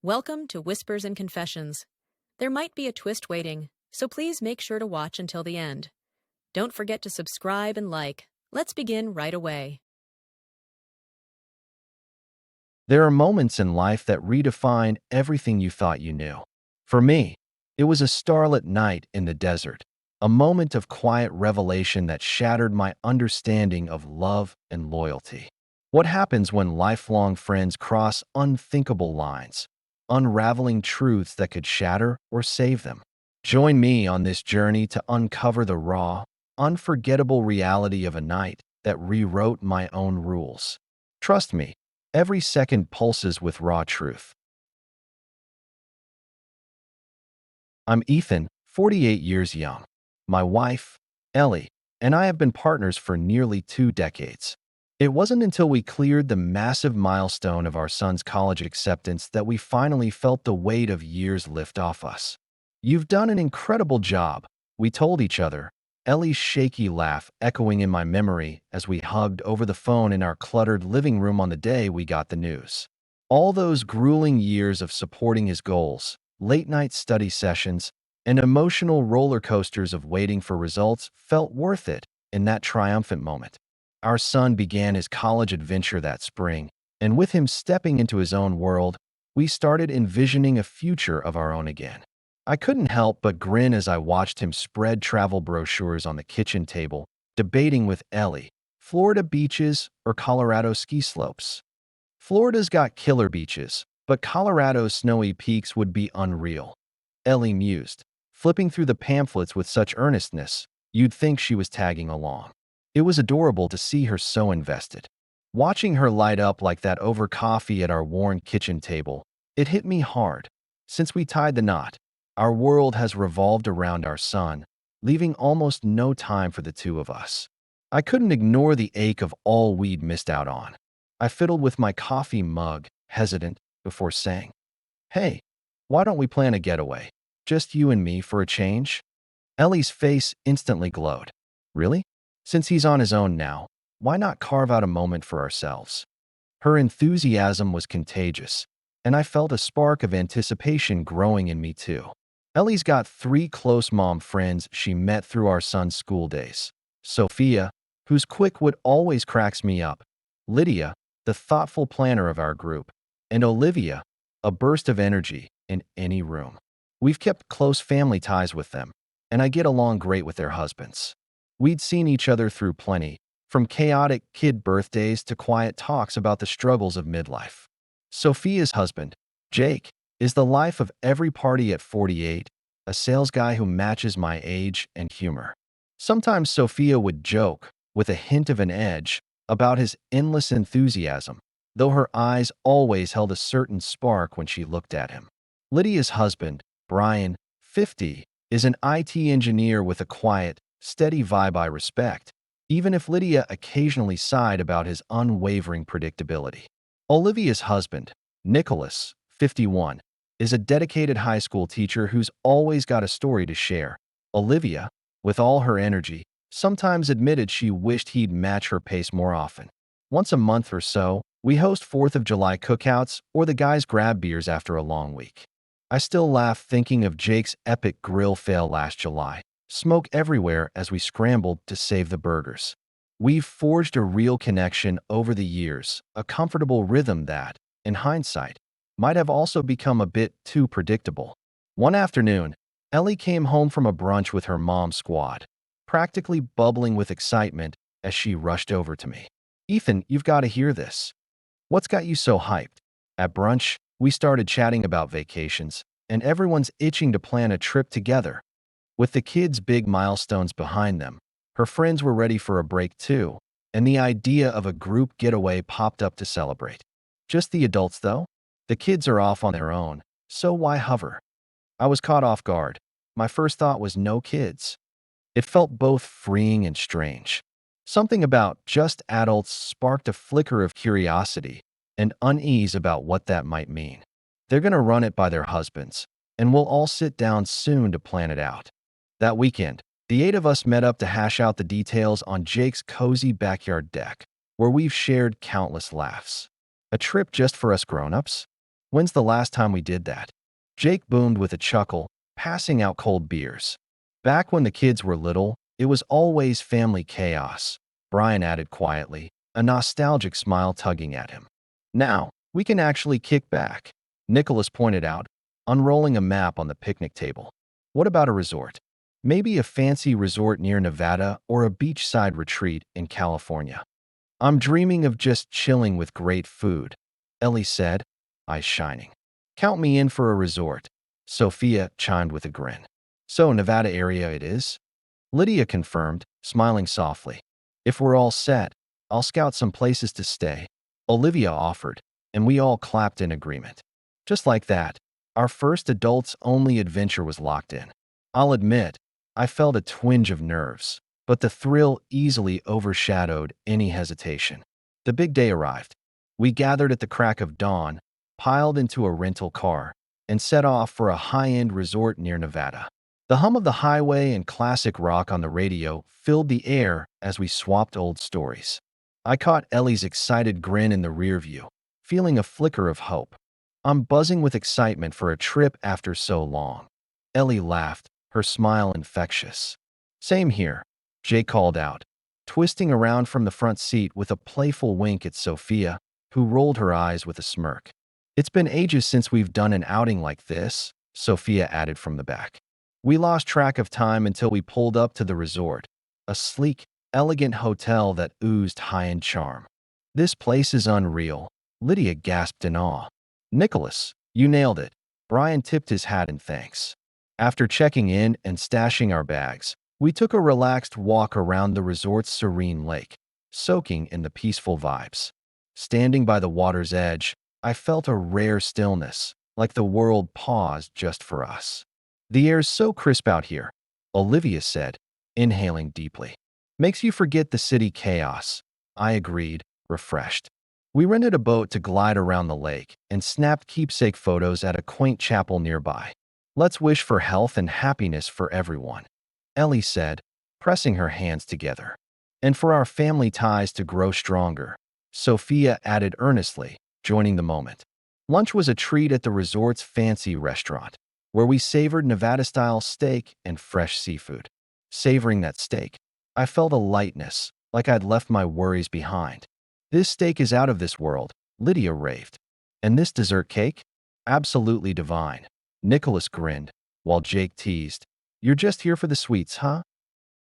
Welcome to Whispers and Confessions. There might be a twist waiting, so please make sure to watch until the end. Don't forget to subscribe and like. Let's begin right away. There are moments in life that redefine everything you thought you knew. For me, it was a starlit night in the desert, a moment of quiet revelation that shattered my understanding of love and loyalty. What happens when lifelong friends cross unthinkable lines, unraveling truths that could shatter or save them? Join me on this journey to uncover the raw, unforgettable reality of a night that rewrote my own rules. Trust me, every second pulses with raw truth. I'm Ethan, 48 years young. My wife, Ellie, and I have been partners for nearly 2 decades. It wasn't until we cleared the massive milestone of our son's college acceptance that we finally felt the weight of years lift off us. "You've done an incredible job," we told each other, Ellie's shaky laugh echoing in my memory as we hugged over the phone in our cluttered living room on the day we got the news. All those grueling years of supporting his goals, late-night study sessions, and emotional roller coasters of waiting for results felt worth it in that triumphant moment. Our son began his college adventure that spring, and with him stepping into his own world, we started envisioning a future of our own again. I couldn't help but grin as I watched him spread travel brochures on the kitchen table, debating with Ellie, Florida beaches or Colorado ski slopes. Florida's got killer beaches, but Colorado's snowy peaks would be unreal, Ellie mused, flipping through the pamphlets with such earnestness, you'd think she was tagging along. It was adorable to see her so invested. Watching her light up like that over coffee at our worn kitchen table, it hit me hard. Since we tied the knot, our world has revolved around our son, leaving almost no time for the two of us. I couldn't ignore the ache of all we'd missed out on. I fiddled with my coffee mug, hesitant, before saying, "Hey, why don't we plan a getaway? Just you and me for a change?" Ellie's face instantly glowed. "Really? Since he's on his own now, why not carve out a moment for ourselves?" Her enthusiasm was contagious, and I felt a spark of anticipation growing in me too. Ellie's got 3 close mom friends she met through our son's school days. Sophia, whose quick wit always cracks me up, Lydia, the thoughtful planner of our group, and Olivia, a burst of energy in any room. We've kept close family ties with them, and I get along great with their husbands. We'd seen each other through plenty, from chaotic kid birthdays to quiet talks about the struggles of midlife. Sophia's husband, Jake, is the life of every party at 48, a sales guy who matches my age and humor. Sometimes Sophia would joke, with a hint of an edge, about his endless enthusiasm, though her eyes always held a certain spark when she looked at him. Lydia's husband, Brian, 50, is an IT engineer with a quiet, steady vibe I respect, even if Lydia occasionally sighed about his unwavering predictability. Olivia's husband, Nicholas, 51, is a dedicated high school teacher who's always got a story to share. Olivia, with all her energy, sometimes admitted she wished he'd match her pace more often. Once a month or so, we host 4th of July cookouts or the guys grab beers after a long week. I still laugh thinking of Jake's epic grill fail last July. Smoke everywhere as we scrambled to save the burgers. We've forged a real connection over the years, a comfortable rhythm that, in hindsight, might have also become a bit too predictable. One afternoon, Ellie came home from a brunch with her mom squad, practically bubbling with excitement as she rushed over to me. "Ethan, you've got to hear this. What's got you so hyped?" At brunch, we started chatting about vacations, and everyone's itching to plan a trip together. With the kids' big milestones behind them, her friends were ready for a break too, and the idea of a group getaway popped up to celebrate. Just the adults, though? The kids are off on their own, so why hover? I was caught off guard. My first thought was no kids. It felt both freeing and strange. Something about just adults sparked a flicker of curiosity and unease about what that might mean. They're going to run it by their husbands, and we'll all sit down soon to plan it out. That weekend, the 8 of us met up to hash out the details on Jake's cozy backyard deck, where we've shared countless laughs. A trip just for us grown-ups? When's the last time we did that? Jake boomed with a chuckle, passing out cold beers. Back when the kids were little, it was always family chaos, Brian added quietly, a nostalgic smile tugging at him. Now, we can actually kick back, Nicholas pointed out, unrolling a map on the picnic table. What about a resort? Maybe a fancy resort near Nevada or a beachside retreat in California. I'm dreaming of just chilling with great food, Ellie said, eyes shining. Count me in for a resort, Sophia chimed with a grin. So, Nevada area it is? Lydia confirmed, smiling softly. If we're all set, I'll scout some places to stay, Olivia offered, and we all clapped in agreement. Just like that, our first adults-only adventure was locked in. I'll admit, I felt a twinge of nerves, but the thrill easily overshadowed any hesitation. The big day arrived. We gathered at the crack of dawn, piled into a rental car, and set off for a high-end resort near Nevada. The hum of the highway and classic rock on the radio filled the air as we swapped old stories. I caught Ellie's excited grin in the rearview, feeling a flicker of hope. I'm buzzing with excitement for a trip after so long. Ellie laughed, her smile infectious. Same here, Jay called out, twisting around from the front seat with a playful wink at Sophia, who rolled her eyes with a smirk. It's been ages since we've done an outing like this, Sophia added from the back. We lost track of time until we pulled up to the resort, a sleek, elegant hotel that oozed high-end charm. This place is unreal, Lydia gasped in awe. Nicholas, you nailed it. Brian tipped his hat in thanks. After checking in and stashing our bags, we took a relaxed walk around the resort's serene lake, soaking in the peaceful vibes. Standing by the water's edge, I felt a rare stillness, like the world paused just for us. The air's so crisp out here, Olivia said, inhaling deeply. Makes you forget the city chaos, I agreed, refreshed. We rented a boat to glide around the lake and snapped keepsake photos at a quaint chapel nearby. Let's wish for health and happiness for everyone, Ellie said, pressing her hands together. And for our family ties to grow stronger, Sophia added earnestly, joining the moment. Lunch was a treat at the resort's fancy restaurant, where we savored Nevada-style steak and fresh seafood. Savoring that steak, I felt a lightness, like I'd left my worries behind. This steak is out of this world, Lydia raved. And this dessert cake? Absolutely divine. Nicholas grinned, while Jake teased, You're just here for the sweets, huh?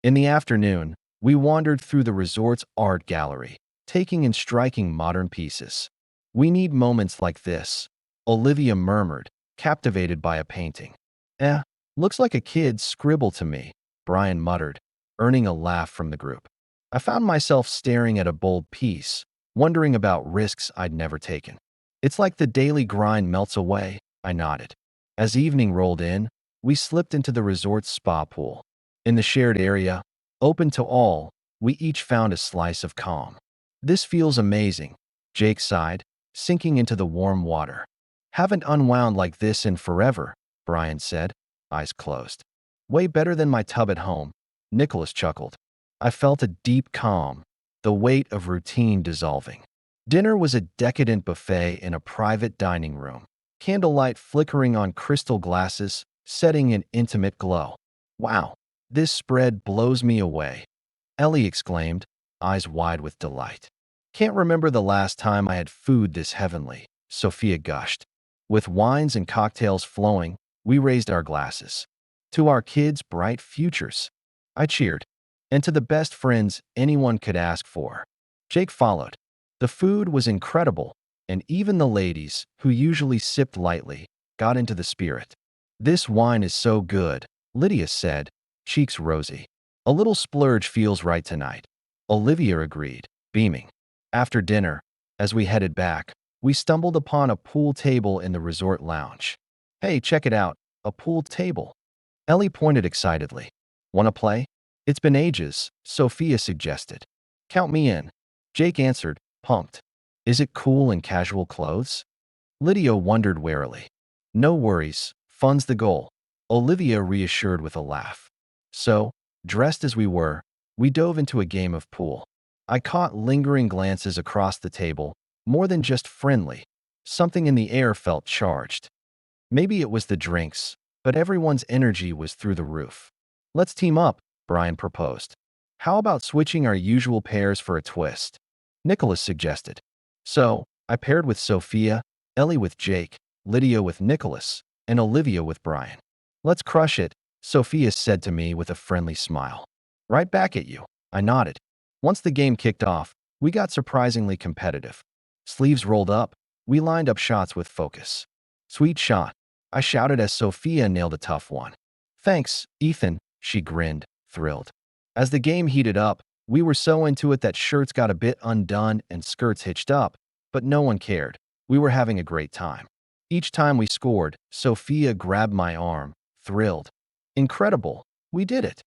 In the afternoon, we wandered through the resort's art gallery, taking in striking modern pieces. We need moments like this, Olivia murmured, captivated by a painting. Looks like a kid's scribble to me, Brian muttered, earning a laugh from the group. I found myself staring at a bold piece, wondering about risks I'd never taken. It's like the daily grind melts away, I nodded. As evening rolled in, we slipped into the resort's spa pool. In the shared area, open to all, we each found a slice of calm. This feels amazing, Jake sighed, sinking into the warm water. Haven't unwound like this in forever, Brian said, eyes closed. Way better than my tub at home, Nicholas chuckled. I felt a deep calm, the weight of routine dissolving. Dinner was a decadent buffet in a private dining room, candlelight flickering on crystal glasses, setting an intimate glow. Wow, this spread blows me away, Ellie exclaimed, eyes wide with delight. Can't remember the last time I had food this heavenly, Sophia gushed. With wines and cocktails flowing, we raised our glasses. To our kids' bright futures, I cheered. And to the best friends anyone could ask for. Jake followed. The food was incredible, and even the ladies, who usually sipped lightly, got into the spirit. This wine is so good, Lydia said, cheeks rosy. A little splurge feels right tonight. Olivia agreed, beaming. After dinner, as we headed back, we stumbled upon a pool table in the resort lounge. Hey, check it out, a pool table. Ellie pointed excitedly. Wanna play? It's been ages, Sophia suggested. Count me in, Jake answered, pumped. Is it cool in casual clothes? Lydia wondered warily. No worries, fun's the goal, Olivia reassured with a laugh. So, dressed as we were, we dove into a game of pool. I caught lingering glances across the table, more than just friendly. Something in the air felt charged. Maybe it was the drinks, but everyone's energy was through the roof. Let's team up, Brian proposed. How about switching our usual pairs for a twist? Nicholas suggested. So, I paired with Sophia, Ellie with Jake, Lydia with Nicholas, and Olivia with Brian. Let's crush it, Sophia said to me with a friendly smile. Right back at you, I nodded. Once the game kicked off, we got surprisingly competitive. Sleeves rolled up, we lined up shots with focus. Sweet shot, I shouted as Sophia nailed a tough one. Thanks, Ethan, she grinned, thrilled. As the game heated up, we were so into it that shirts got a bit undone and skirts hitched up, but no one cared. We were having a great time. Each time we scored, Sophia grabbed my arm, thrilled. Incredible, we did it.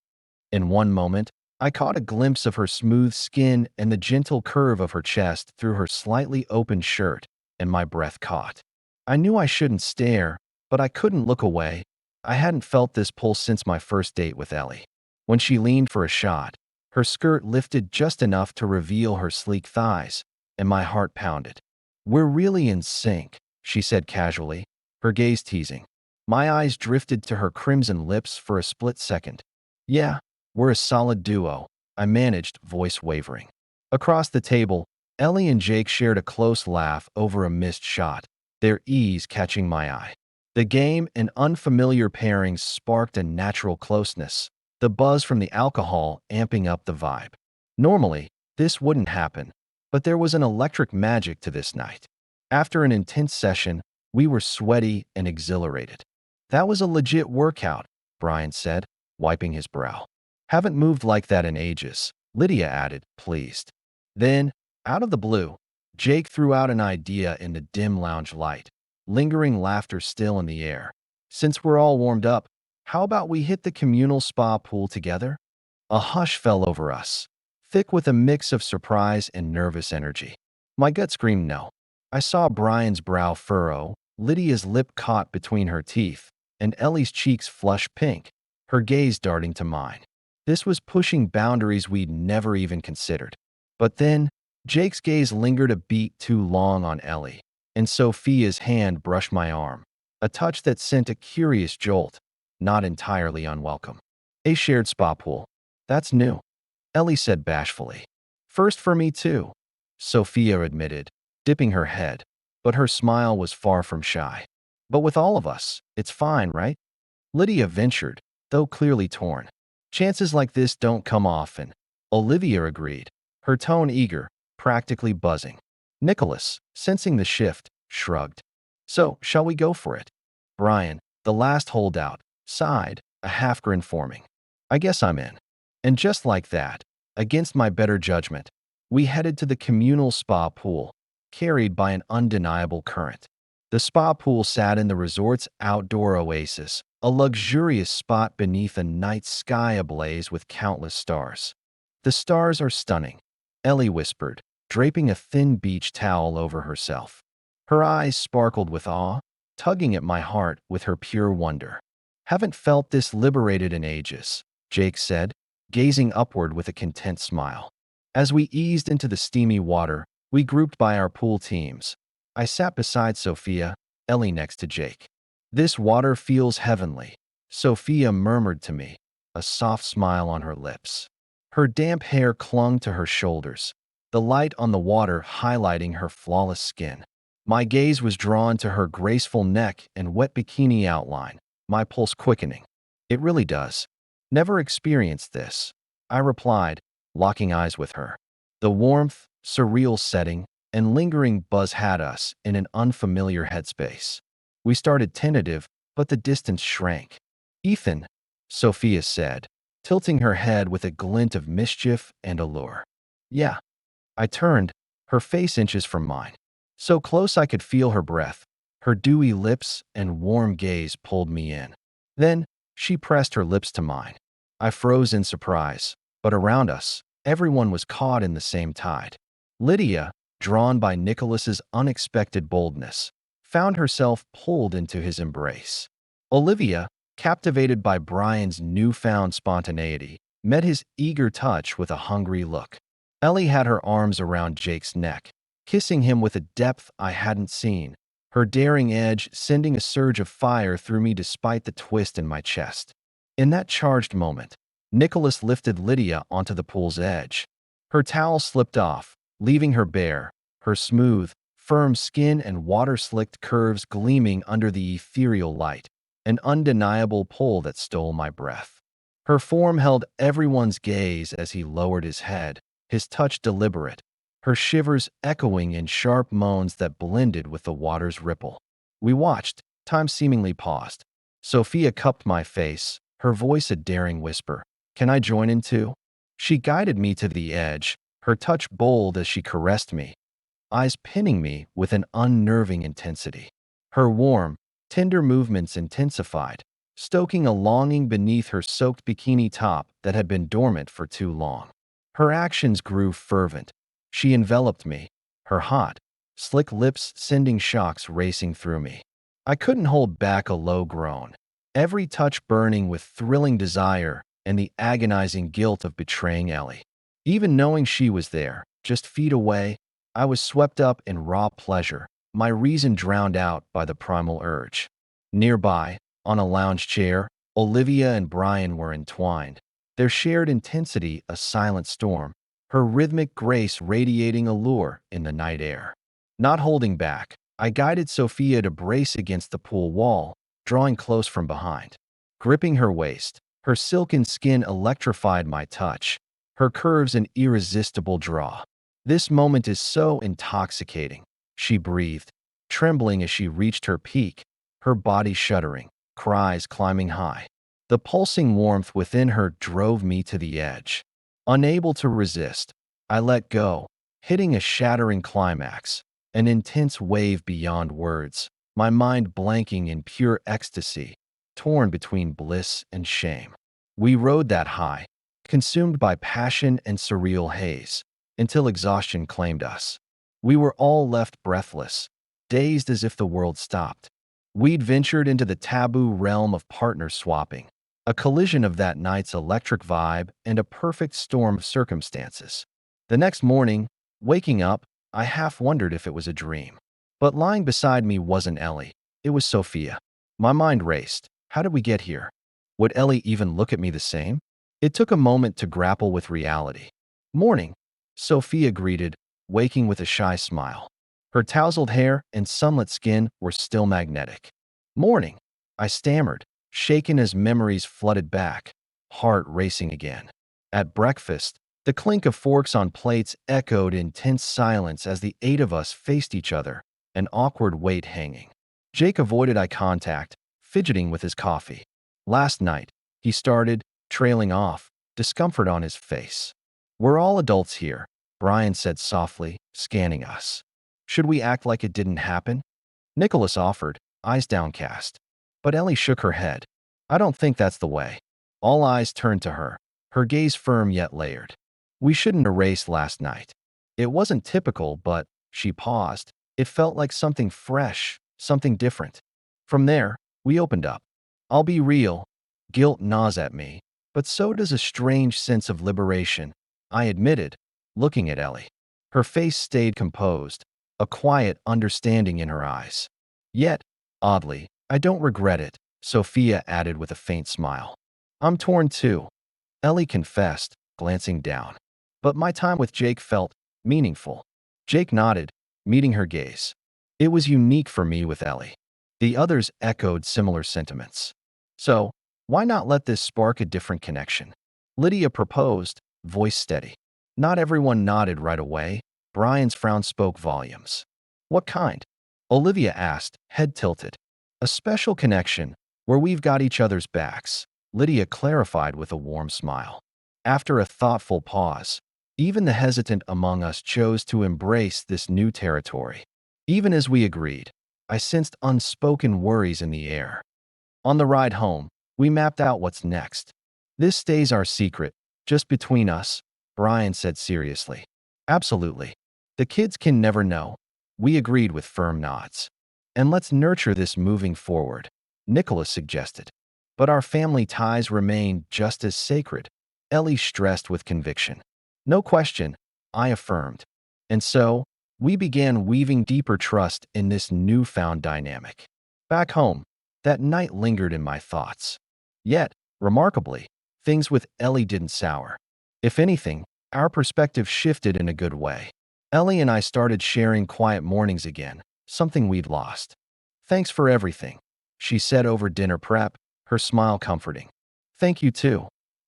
In one moment, I caught a glimpse of her smooth skin and the gentle curve of her chest through her slightly open shirt, and my breath caught. I knew I shouldn't stare, but I couldn't look away. I hadn't felt this pull since my first date with Ellie. When she leaned for a shot, her skirt lifted just enough to reveal her sleek thighs, and my heart pounded. We're really in sync, she said casually, her gaze teasing. My eyes drifted to her crimson lips for a split second. Yeah, we're a solid duo, I managed, voice wavering. Across the table, Ellie and Jake shared a close laugh over a missed shot, their ease catching my eye. The game and unfamiliar pairings sparked a natural closeness, the buzz from the alcohol amping up the vibe. Normally, this wouldn't happen, but there was an electric magic to this night. After an intense session, we were sweaty and exhilarated. That was a legit workout, Brian said, wiping his brow. Haven't moved like that in ages, Lydia added, pleased. Then, out of the blue, Jake threw out an idea in the dim lounge light, lingering laughter still in the air. Since we're all warmed up, how about we hit the communal spa pool together? A hush fell over us, thick with a mix of surprise and nervous energy. My gut screamed no. I saw Brian's brow furrow, Lydia's lip caught between her teeth, and Ellie's cheeks flush pink, her gaze darting to mine. This was pushing boundaries we'd never even considered. But then, Jake's gaze lingered a beat too long on Ellie, and Sophia's hand brushed my arm, a touch that sent a curious jolt, not entirely unwelcome. A shared spa pool. That's new, Ellie said bashfully. First for me too, Sophia admitted, dipping her head, but her smile was far from shy. But with all of us, it's fine, right? Lydia ventured, though clearly torn. Chances like this don't come often, Olivia agreed, her tone eager, practically buzzing. Nicholas, sensing the shift, shrugged. So, shall we go for it? Brian, the last holdout, sighed, a half-grin forming. I guess I'm in. And just like that, against my better judgment, we headed to the communal spa pool, carried by an undeniable current. The spa pool sat in the resort's outdoor oasis, a luxurious spot beneath a night sky ablaze with countless stars. The stars are stunning, Ellie whispered, draping a thin beach towel over herself. Her eyes sparkled with awe, tugging at my heart with her pure wonder. Haven't felt this liberated in ages, Jake said, gazing upward with a content smile. As we eased into the steamy water, we grouped by our pool teams. I sat beside Sophia, Ellie next to Jake. This water feels heavenly, Sophia murmured to me, a soft smile on her lips. Her damp hair clung to her shoulders, the light on the water highlighting her flawless skin. My gaze was drawn to her graceful neck and wet bikini outline, my pulse quickening. It really does. Never experienced this, I replied, locking eyes with her. The warmth, surreal setting, and lingering buzz had us in an unfamiliar headspace. We started tentative, but the distance shrank. Ethan, Sophia said, tilting her head with a glint of mischief and allure. Yeah. I turned, her face inches from mine. So close I could feel her breath. Her dewy lips and warm gaze pulled me in. Then, she pressed her lips to mine. I froze in surprise, but around us, everyone was caught in the same tide. Lydia, drawn by Nicholas's unexpected boldness, found herself pulled into his embrace. Olivia, captivated by Brian's newfound spontaneity, met his eager touch with a hungry look. Ellie had her arms around Jake's neck, kissing him with a depth I hadn't seen, her daring edge sending a surge of fire through me despite the twist in my chest. In that charged moment, Nicholas lifted Lydia onto the pool's edge. Her towel slipped off, leaving her bare, her smooth, firm skin and water-slicked curves gleaming under the ethereal light, an undeniable pull that stole my breath. Her form held everyone's gaze as he lowered his head, his touch deliberate, her shivers echoing in sharp moans that blended with the water's ripple. We watched, time seemingly paused. Sophia cupped my face, her voice a daring whisper. "Can I join in too?" She guided me to the edge, her touch bold as she caressed me, eyes pinning me with an unnerving intensity. Her warm, tender movements intensified, stoking a longing beneath her soaked bikini top that had been dormant for too long. Her actions grew fervent. She enveloped me, her hot, slick lips sending shocks racing through me. I couldn't hold back a low groan, every touch burning with thrilling desire and the agonizing guilt of betraying Ellie. Even knowing she was there, just feet away, I was swept up in raw pleasure, my reason drowned out by the primal urge. Nearby, on a lounge chair, Olivia and Brian were entwined, their shared intensity a silent storm, her rhythmic grace radiating allure in the night air. Not holding back, I guided Sophia to brace against the pool wall, drawing close from behind. Gripping her waist, her silken skin electrified my touch, her curves an irresistible draw. "This moment is so intoxicating," she breathed, trembling as she reached her peak, her body shuddering, cries climbing high. The pulsing warmth within her drove me to the edge. Unable to resist, I let go, hitting a shattering climax, an intense wave beyond words, my mind blanking in pure ecstasy, torn between bliss and shame. We rode that high, consumed by passion and surreal haze, until exhaustion claimed us. We were all left breathless, dazed as if the world stopped. We'd ventured into the taboo realm of partner swapping, a collision of that night's electric vibe and a perfect storm of circumstances. The next morning, waking up, I half wondered if it was a dream. But lying beside me wasn't Ellie, it was Sophia. My mind raced. How did we get here? Would Ellie even look at me the same? It took a moment to grapple with reality. "Morning," Sophia greeted, waking with a shy smile. Her tousled hair and sunlit skin were still magnetic. "Morning," I stammered, shaken as memories flooded back, heart racing again. At breakfast, the clink of forks on plates echoed in tense silence as the eight of us faced each other, an awkward weight hanging. Jake avoided eye contact, fidgeting with his coffee. "Last night," he started, trailing off, discomfort on his face. "We're all adults here," Brian said softly, scanning us. "Should we act like it didn't happen?" Nicholas offered, eyes downcast. But Ellie shook her head. "I don't think that's the way." All eyes turned to her, her gaze firm yet layered. "We shouldn't erase last night. It wasn't typical, but," she paused, "it felt like something fresh, something different." From there, we opened up. I'll be real, guilt gnaws at me, but so does a strange sense of liberation, I admitted, looking at Ellie. Her face stayed composed, a quiet understanding in her eyes. "Yet, oddly, I don't regret it," Sophia added with a faint smile. "I'm torn too," Ellie confessed, glancing down. "But my time with Jake felt meaningful." Jake nodded, meeting her gaze. "It was unique for me with Ellie." The others echoed similar sentiments. "So, why not let this spark a different connection?" Lydia proposed, voice steady. Not everyone nodded right away. Brian's frown spoke volumes. "What kind?" Olivia asked, head tilted. "A special connection, where we've got each other's backs," Lydia clarified with a warm smile. After a thoughtful pause, even the hesitant among us chose to embrace this new territory. Even as we agreed, I sensed unspoken worries in the air. On the ride home, we mapped out what's next. "This stays our secret, just between us," Brian said seriously. "Absolutely. The kids can never know." We agreed with firm nods. "And let's nurture this moving forward," Nicholas suggested. "But our family ties remain just as sacred," Ellie stressed with conviction. "No question," I affirmed. And so, We began weaving deeper trust in this newfound dynamic. Back home, that night lingered in my thoughts. Yet, remarkably, things with Ellie didn't sour. If anything, our perspective shifted in a good way. Ellie and I started sharing quiet mornings again, something we'd lost. "Thanks for everything," she said over dinner prep, her smile comforting. "Thank you too,"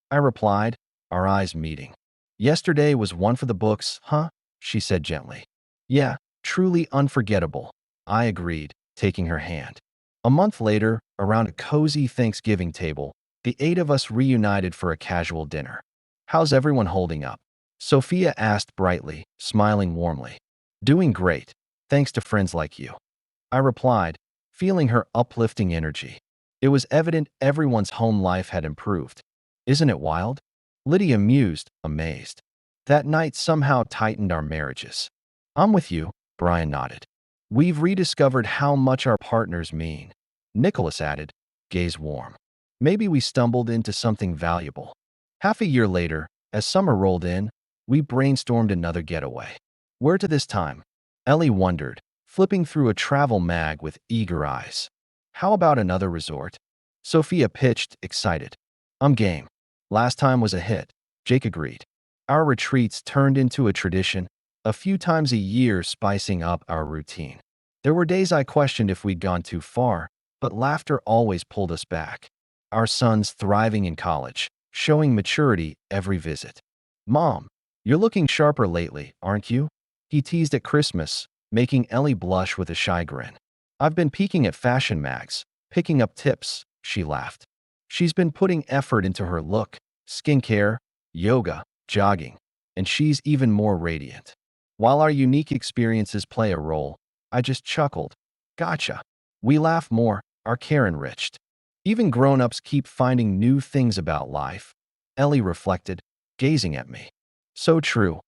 I replied, our eyes meeting. "Yesterday was one for the books, huh?" she said gently. "Yeah, truly unforgettable," I agreed, taking her hand. A month later, around a cozy Thanksgiving table, the 8 of us reunited for a casual dinner. "How's everyone holding up?" Sophia asked brightly, smiling warmly. "Doing great, thanks to friends like you," I replied, feeling her uplifting energy. It was evident everyone's home life had improved. "Isn't it wild?" Lydia mused, amazed. "That night somehow tightened our marriages." "I'm with you," Brian nodded. "We've rediscovered how much our partners mean," Nicholas added, gaze warm. "Maybe we stumbled into something valuable." Half a year later, as summer rolled in, we brainstormed another getaway. Where to this time? Ellie wondered, flipping through a travel mag with eager eyes. "How about another resort?" Sophia pitched, excited. "I'm game. Last time was a hit," Jake agreed. Our retreats turned into a tradition, a few times a year spicing up our routine. There were days I questioned if we'd gone too far, but laughter always pulled us back. Our son's thriving in college, showing maturity every visit. "Mom, you're looking sharper lately, aren't you?" he teased at Christmas, making Ellie blush with a shy grin. "I've been peeking at fashion mags, picking up tips," she laughed. She's been putting effort into her look, skincare, yoga, jogging, and she's even more radiant. While our unique experiences play a role, I just chuckled. "Gotcha." We laugh more, our care enriched. Even grown-ups keep finding new things about life, Ellie reflected, gazing at me. "So true,"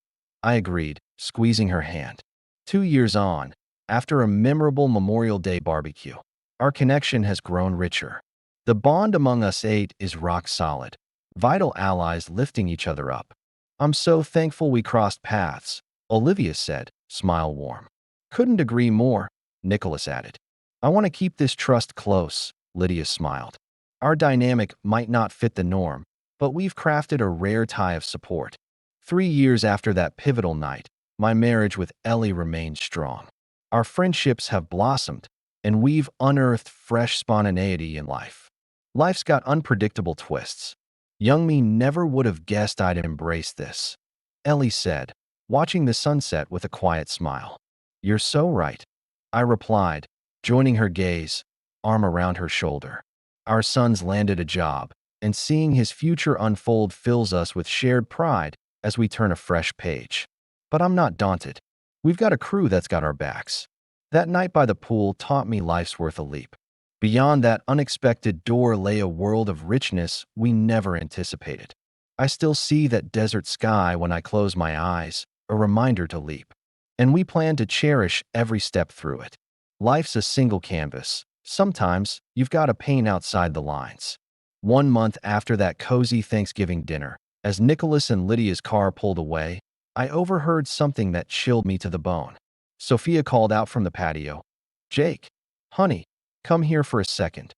I agreed, squeezing her hand. 2 years on, after a memorable Memorial Day barbecue, our connection has grown richer. The bond among us 8 is rock solid, vital allies lifting each other up. "I'm so thankful we crossed paths," Olivia said, smile warm. "Couldn't agree more," Nicholas added. "I want to keep this trust close," Lydia smiled. "Our dynamic might not fit the norm, but we've crafted a rare tie of support." 3 years after that pivotal night, my marriage with Ellie remains strong. Our friendships have blossomed, and we've unearthed fresh spontaneity in life. Life's got unpredictable twists. Young me never would have guessed I'd embrace this, Ellie said, watching the sunset with a quiet smile. "You're so right," I replied, joining her gaze, arm around her shoulder. Our son's landed a job, and seeing his future unfold fills us with shared pride as we turn a fresh page. But I'm not daunted. We've got a crew that's got our backs. That night by the pool taught me life's worth a leap. Beyond that unexpected door lay a world of richness we never anticipated. I still see that desert sky when I close my eyes, a reminder to leap. And we plan to cherish every step through it. Life's a single canvas. Sometimes you've got to paint outside the lines. 1 month after that cozy Thanksgiving dinner, as Nicholas and Lydia's car pulled away, I overheard something that chilled me to the bone. Sophia called out from the patio, "Jake, honey, come here for a second."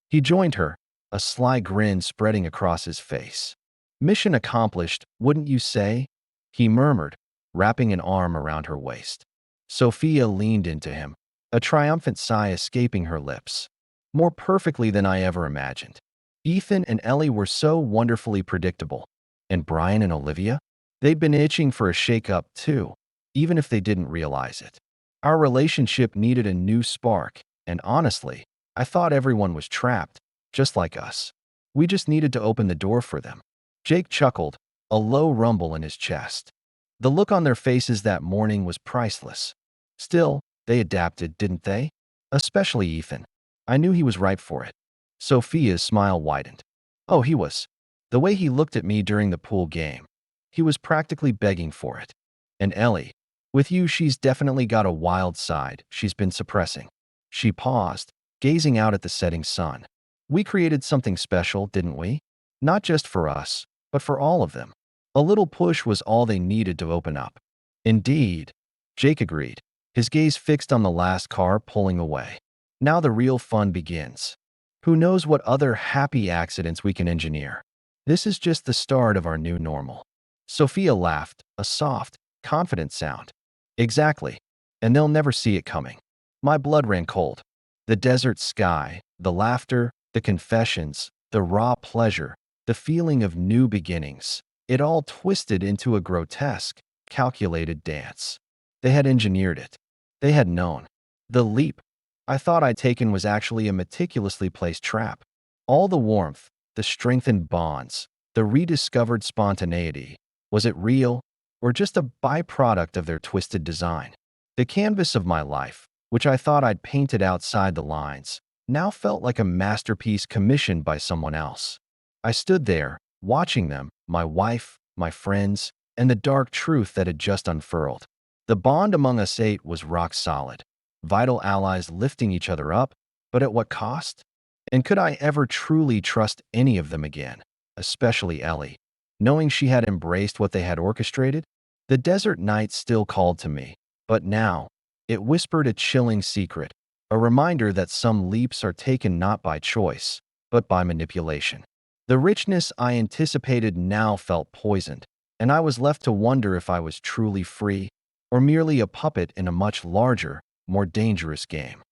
He joined her, a sly grin spreading across his face. "Mission accomplished, wouldn't you say?" he murmured, wrapping an arm around her waist. Sophia leaned into him, a triumphant sigh escaping her lips. More perfectly than I ever imagined. Ethan and Ellie were so wonderfully predictable. And Brian and Olivia? They'd been itching for a shake-up too, even if they didn't realize it. Our relationship needed a new spark, and honestly, I thought everyone was trapped, just like us. We just needed to open the door for them. Jake chuckled, a low rumble in his chest. The look on their faces that morning was priceless. Still, they adapted, didn't they? Especially Ethan. I knew he was ripe for it. Sophia's smile widened. "Oh, he was. The way he looked at me during the pool game. He was practically begging for it. And Ellie, with you she's definitely got a wild side she's been suppressing." She paused, gazing out at the setting sun. "We created something special, didn't we? Not just for us, but for all of them. A little push was all they needed to open up." "Indeed," Jake agreed, his gaze fixed on the last car pulling away. Now the real fun begins. Who knows what other happy accidents we can engineer? This is just the start of our new normal. Sophia laughed, a soft, confident sound. Exactly. And they'll never see it coming. My blood ran cold. The desert sky, the laughter, the confessions, the raw pleasure, the feeling of new beginnings. It all twisted into a grotesque, calculated dance. They had engineered it. They had known. The leap I thought I'd taken was actually a meticulously placed trap. All the warmth, the strengthened bonds, the rediscovered spontaneity. Was it real, or just a byproduct of their twisted design? The canvas of my life, which I thought I'd painted outside the lines, now felt like a masterpiece commissioned by someone else. I stood there, watching them, my wife, my friends, and the dark truth that had just unfurled. The bond among us eight was rock solid, vital allies lifting each other up, but at what cost? And could I ever truly trust any of them again, especially Ellie, knowing she had embraced what they had orchestrated? The desert night still called to me, but now it whispered a chilling secret, a reminder that some leaps are taken not by choice, but by manipulation. The richness I anticipated now felt poisoned, and I was left to wonder if I was truly free or merely a puppet in a much larger, more dangerous game.